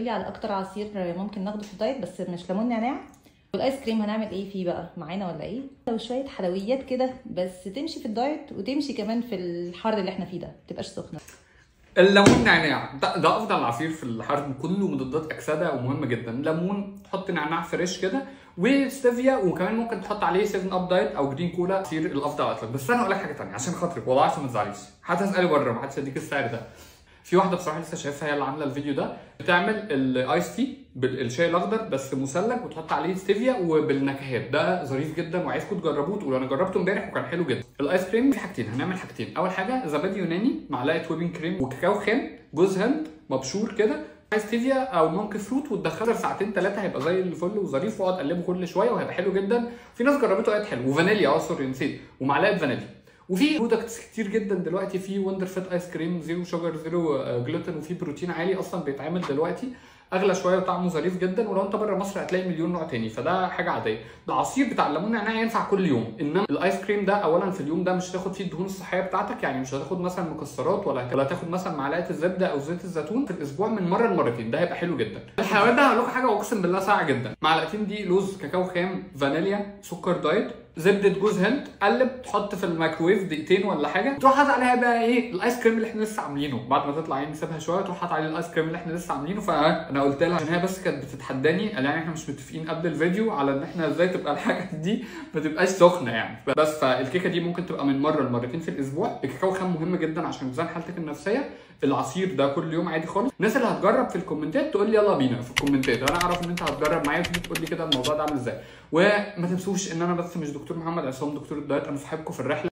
لي على اكتر عصير ممكن ناخده في الدايت بس مش ليمون نعناع. والايس كريم هنعمل ايه فيه بقى معانا ولا ايه؟ وشويه حلويات كده بس تمشي في الدايت وتمشي كمان في الحر اللي احنا فيه ده، ما تبقاش سخنه. الليمون نعناع ده افضل عصير في الحر، كله مضادات اكسده ومهم جدا. ليمون، تحط نعناع فريش كده وستيفيا، وكمان ممكن تحط عليه 7 اب دايت او جرين كولا، عصير الافضل اطلق. بس انا هقول لك حاجه ثانيه عشان خاطرك والله، عشان ما تزعليش، هتسالي بره ما حدش هيديك السعر ده. في واحده بصراحه لسه شايفها هي اللي عامله الفيديو ده، بتعمل الايس تي بالشاي الاخضر بس مثلج وتحط عليه ستيفيا وبالنكهات. ده ظريف جدا وعايزكم تجربوه تقولوا انا جربته امبارح وكان حلو جدا. الايس كريم في حاجتين، هنعمل حاجتين. اول حاجه زبادي يوناني، معلقه ويبنج كريم وكاكاو خام، جوز هند مبشور كده، ستيفيا او مونك فروت، وتدخله ساعتين ثلاثه هيبقى زي الفل وظريف، واقعد اقلبه كل شويه وهيبقى حلو جدا. في ناس جربته قالت حلو. وفانيليا، سوري نسيت، ومعلقه فانيليا. وفي برودكتس كتير جدا دلوقتي، في وندر فيت ايس كريم زيرو شوجر زيرو جلوتين، وفي بروتين عالي اصلا بيتعمل دلوقتي، اغلى شويه وطعمه ظريف جدا. ولو انت بره مصر هتلاقي مليون نوع تاني، فده حاجه عاديه. العصير بتاع الليمون نعناع ينفع كل يوم، انما الايس كريم ده اولا في اليوم ده مش هتاخد فيه الدهون الصحيه بتاعتك، يعني مش هتاخد مثلا مكسرات ولا تاخد مثلا معلقه الزبده او زيت الزيتون في الاسبوع من مره لمرتين، ده هيبقى حلو جدا. الحلويات ده هقول لكم حاجه اقسم بالله ساعه جدا. معلقتين دي لوز، كاكاو خام، فانيليا، سكر دايت، زبده جوز هند، قلب، تحط في الميكروويف دقيقتين ولا حاجه، تروح حاطط عليها بقى ايه الايس كريم اللي احنا لسه عاملينه. بعد ما تطلع يعني نسيبها شويه تروح حاطط عليه الايس كريم اللي احنا لسه عاملينه. فانا قلت لها عشان هي بس كانت بتتحداني، قال يعني احنا مش متفقين قبل الفيديو على ان احنا ازاي تبقى الحاجه دي ما تبقاش سخنه يعني. بس فالكيكه دي ممكن تبقى من مره لمرتين في الاسبوع. الكاكاو خام مهم جدا عشان ميزان حالتك النفسيه. العصير ده كل يوم عادي خالص. الناس اللي هتجرب في الكومنتات تقول لي يلا بينا في الكومنتات، انا اعرف ان انت هتجرب معايا وتيجي تقول لي كده الموضوع ده عامل ازاي. وما تنسوش ان انا بس مش دكتور محمد عصام، دكتور الدايت، انا صاحبكم في الرحله.